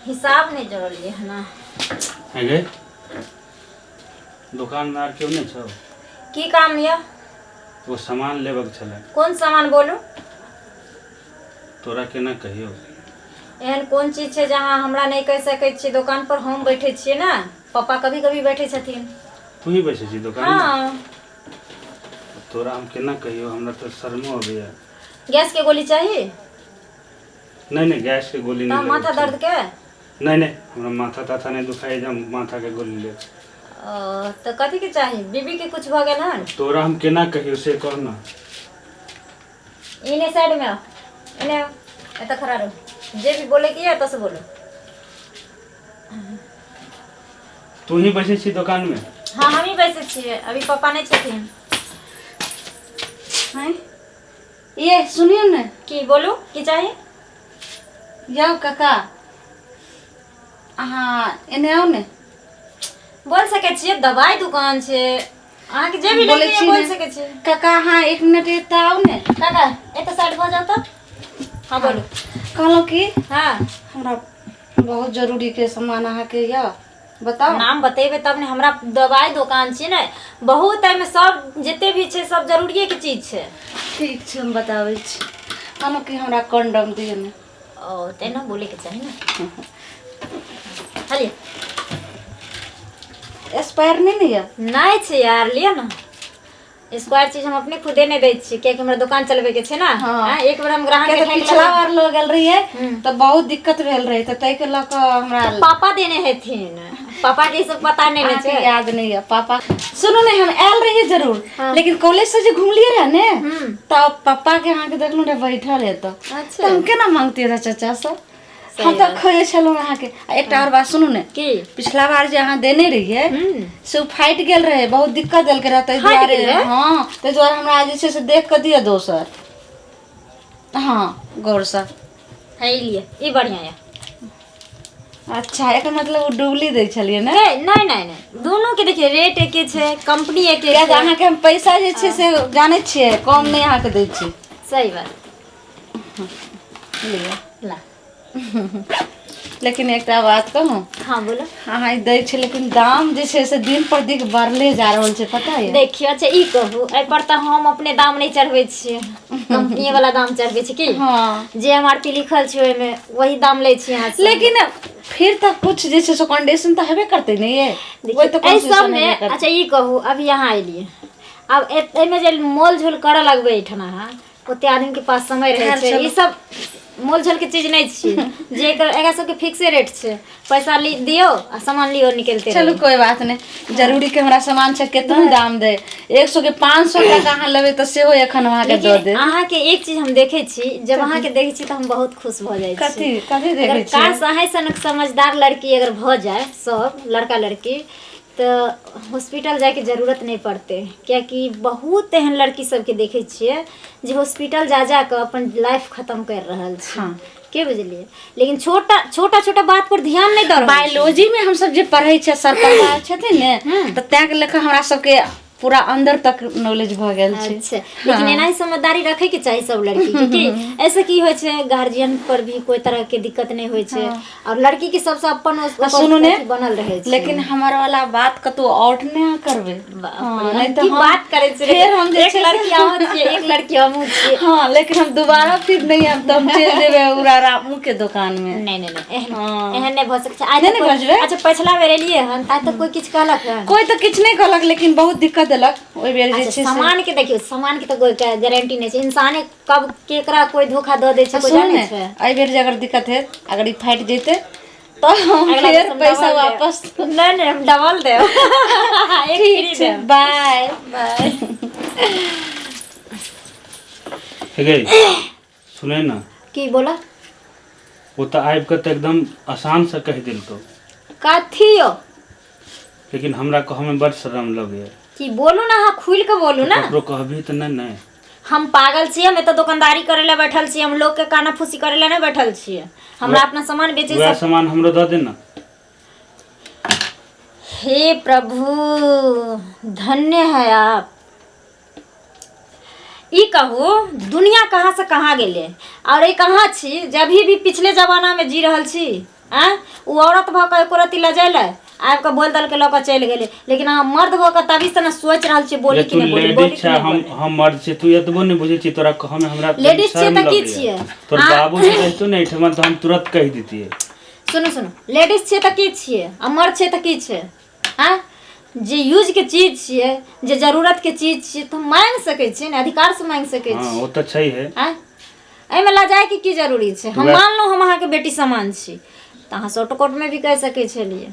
हिसाब नहीं जोड़लिए है ना। है गे दुकानदार क्यों नहीं छो? की काम ये? वो सामान लेबक छले। कौन सामान बोलू? तोरा के ना कहियो। एहन कौन चीज है जहाँ हमरा नहीं कह सकै छी? दुकान पर हम बैठे छिए ना, पापा कभी कभी बैठे छथिन। तू ही बैठे छी दुकान में? हाँ। तोरा हम केना कहियो, हमरा तो शर्मो आबैया। गैस के गोली चाहिए? नहीं गैस के गोली नहीं। माथा दर्द के? नहीं हमरा माथा ताथा नहीं दुखाई, जब माथा के गोली ले। तो कथी के चाहिए? बीबी के कुछ भ गेल हन? तोरा हम केना कहियो से कह ना। इने साइड में आओ, इने आओ, एत खड़ा रहो। जे भी बोले की है तो से बोलो। तू ही बैठे छी दुकान में? हाँ हम ही बैठे छिए, अभी पापा नहीं छथिन। हैं ये सुनिए न। की बोलू की चाहिए? जाओ काका, हाँ एने आओ ने। बोल सके छिए, दवाई दुकान छे, अहाँ के जे भी बोले लेके छी बोल ने। सके छिए। काका हाँ 1 मिनट एता आओ ने। काका एत साइड भ जाओ तो। हाँ बोलू। कहलो कि हाँ हमरा बहुत जरूरी के सामान अहाँ के या बताओ। नाम बतेबे तब ने। हमरा दवाई दुकान छे ने, बहुत है में सब जते भी छे सब जरूरी के चीज छे। ठीक छे हम बताबै छी। कहलो कि हमरा कंडम दिए ने। ओ तेना बोले के चाहिए ना। चलिए। एक्सपायर नहीं है? नहीं छे यार, लिया ना। स्क्वायर चीज हम अपने खुदे नहीं दै छी, कियाकि हमरा दुकान चलबे के छे ना। हाँ। एक बार हम ग्राहक के पिछला बार लो गेल रही है तो बहुत दिक्कत भेल रही, तो तै के लक हमरा पापा देने हेथिन। पापा के सब पता नहीं ने छे। याद नहीं है पापा। सुनो ने हम आयल रही जरूर। हाँ। लेकिन कॉलेज से जो घूमलिए रहे ने तब पापा के यहाँ के देखलू रे बैठल है तो अच्छा हम केना मांगती रहे चाचा सब। हम तो खोजे छलू अहाँ के। एक और बात सुनू ने, की पिछला बार जे अहाँ देने रहिए से फाइट गेल रहे, बहुत दिक्कत देल के रहते द्वारे। हाँ ते द्वारे हमरा जे छे से देख के दिया दोसर। हाँ गौर से है लिए ई बढ़िया है। अच्छा एक मतलब वो डुबली दे छलिए ने? नहीं दोनों के देखिए रेट एके छे, कंपनी एके क्या छे। अहाँ के हम पैसा जे छे से जाने छिए कम नहीं अहाँ के दै छी। सही बात। लिया ला। लेकिन एक बात कहूँ, हाँ बोलो। हाँ दै छे लेकिन दाम जे छे से दिन पर दिन बढ़ले जा रहल छे, पता है? देखियो अच्छा ई कहू, ए पर त हम अपने दाम नहीं चढ़बै छिए, कंपनी वाला दाम चढ़बै छी की। हाँ जे एमआरपी लिखल छे ओय में वही दाम ले छी यहाँ से। लेकिन फिर तक कुछ जे छे सो कंडीशन तो हेबे करते नहीं है। वही तो ए सब में। अच्छा ई कहू, अभी यहाँ आइलिए, अब ए में जे मोल झोल करे लगबे इठना हां, ओते आदमी के पास समय रहे छे। ई सब मोल झोल के चीज नहीं छिए, जे एकरा सब के फिक्से रेट छे। पैसा दियो आ सामान लियो निकलते। चलो कोई बात नहीं, जरूरी के हमरा सामान छे कितना दाम दे 100 के 500 टका अहाँ लेबे त सेहो एखन वहां के दे दे। अहाँ के एक चीज हम देखे छी, जब अहाँ के देखे छी त हम बहुत खुश भ जाय छी। कथी देखे अगर छी? काश अहाँ सनक समझदार लड़की अगर भ जाए, सब लड़का लड़की, तो हॉस्पिटल जाए के जरूरत नहीं पड़ते। क्योंकि बहुत एहन लड़की सबके देखे छिए जे हॉस्पिटल जा के अपन लाइफ खत्म कर रहल छै। हाँ। के बुझलिए? लेकिन छोटा बात पर ध्यान नहीं दे। बायोलॉजी में हम सब जे पढ़े छे सर पढ़ा छथिन ने, तो तैं के लेखा हमरा सबके पूरा अंदर तक नॉलेज भ गेल छै। अच्छा लेकिन एना ही समझदारी रखे के चाहिए सब लड़की के कि ऐसे की होय छै, गार्जियन पर भी कोई तरह के दिक्कत नहीं होय छै। और लड़की के सबसे अपन सुनू ने बनल रहे छै। लेकिन हमार वाला बात कतो आउट नहीं करबे। हाँ, नहीं तो बात करे छै। फिर हम एक लड़की हम छिए, एक लड़की हम छिए। हाँ लेकिन हम दोबारा फिर नहीं हम तो हम चल जेबे उरा रामू के दुकान में। नहीं एहन नहीं भ सकै छै। आज नहीं भजबे। अच्छा पिछला बेर एलिए हन त तक कोई किछ कहलक हन? कोई तो किछ नहीं कहलक, लेकिन बहुत दिक्कत देलक ओइ बेर जे छै। सामान के देखियो, सामान के तो कोई गारंटी नहीं छै। इंसाने कब केकरा कोई धोखा द दे छै, कोई जाने छै। आई बेर जे अगर दिक्कत है, अगर ई फाइट जेते तो हम फिर पैसा वापस नहीं हम डबल दे। एक फ्री दे। बाय बाय। गे सुने ना, की बोला? वो तो आबि के तो एकदम आसान से कह दिल तो, कथियो लेकिन हमरा कह में बड़ शर्म लगे। की बोलू ना, हाँ खुल के बोलू ना। ककरो कहबी तो नहीं। हम पागल छिए, मैं तो दुकानदारी करे ला बैठल छी। हम लोग के काना फूसी करे ला नहीं बैठल छिए। हमरा अपना सामान बेचे। वह सामान हमरो दे देना। हे प्रभु धन्य है आप। ई कहू दुनिया कहाँ से कहाँ गेले और ई कहाँ छी जब भी पिछले जमाना में जी रहल छी उ औरत भ के एको रति लजैले आब के बोल दल के लऽ के चलि गेले लेकिन हम मर्द भ के तभी से न सोच रहल छी बोली कि नहीं बोली हम मर्द छी तू एतबो नहीं बुझे छी तोरा हम हमरा लेडीज छी त की छियै तोर बाबू जी कहतो नहीं ठमा त हम तुरंत कह देतिए सुनो लेडीज छी त की छियै आ मर्द छी त की छै जे यूज के चीज छियै जे जरूरत के चीज छियै तो मांग सकै छी ने अधिकार से मांग सकै छी हां वो त छै है एमे लजाए के की जरूरी छै हम मान लो हम अहाँ के बेटी समान छी त अहाँ शॉर्टकट में भी कह सकै छलिए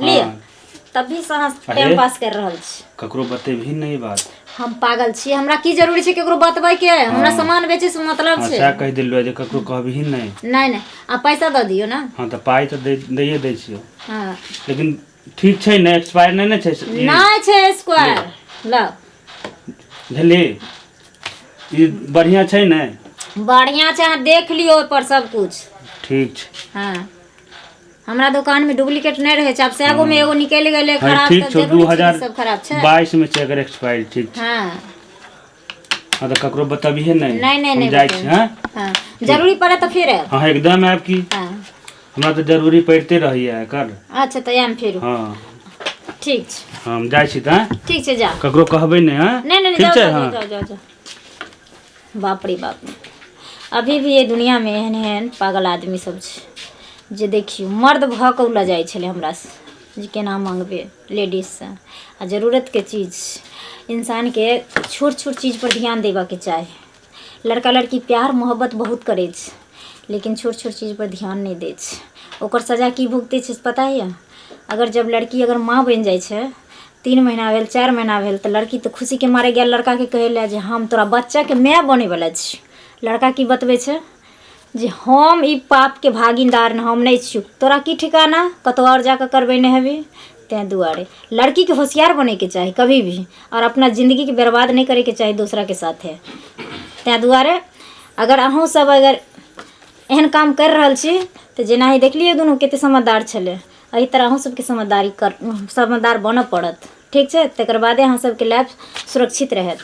लिए तभी से अहाँ टाइम पास कर रहल छी ककरो बतेभी नहीं बात हम पागल छी हमरा की जरूरी छै केकरो बतबै के हमरा सामान बेचे से मतलब छै अच्छा कह दिलवा जे ककरो कहबही नहीं नहीं आ पैसा द दियो ना हां त पाई त दैए दै छियो हां लेकिन ठीक छै ने एक्सपायर नहीं छै नहीं छै एक्सपायर ल झली ई बढ़िया छै ने बढ़िया छै अहाँ देख लियो पर सब कुछ ठीक छै हां हमरा दुकान में डुप्लीकेट नहीं रहे छै अब से एगो में एगो निकल गेले खराब ठीक छै 2022 में छै अगर एक्सपायर ठीक छै हां हां त ककरो बताबिए नहीं नहीं जाय छै हां जरूरी पड़े तो फिर हां एकदम आब की हां हमरा तो जरूरी पड़ते रहिए कर अच्छा त आम फिर हां ठीक छै हम जाय छी त ठीक छै जा ककरो कहबै नहीं हां नहीं जाओ बाप रे बाप अभी भी ये दुनिया में एहन पागल आदमी सब छै जे देखियो मर्द भ के उला जाय छले हमरा से जे केना मांगबे लेडीज से आ जरूरत के चीज इंसान के छोट छोट चीज पर ध्यान देबा के चाही लड़का लड़की प्यार मोहब्बत बहुत करे छै लेकिन छोट छोट चीज पर ध्यान नहीं दै छै ओकर सजा की भुगते छै पता है अगर जब लड़की अगर माँ बन जाय छै 3 महीना भेल 4 महीना भेल तो लड़की तो खुशी के मारे गेल लड़का के कहे जे हम तोरा बच्चा के माय बने वाला छी लड़का की बतबे छै जे हम ई पाप के भागीदार न हम नहीं छी तोरा की ठिकाना कतो और जाकर करबे नहीं हेबी तै दुआरे लड़की के होशियार बने के चाही कभी भी और अपना जिंदगी के बर्बाद नहीं करे के चाही दूसरा के साथ है तै दुआरे अगर अहूँ सब अगर एहन काम कर रहल छी तो जेना ही देखलिए दुनू कते समझदार छले एही तरह अहूँ सबके समझदार बनऽ पड़त ठीक छै तकर बादे अहाँ सबके लाइफ सुरक्षित रहत।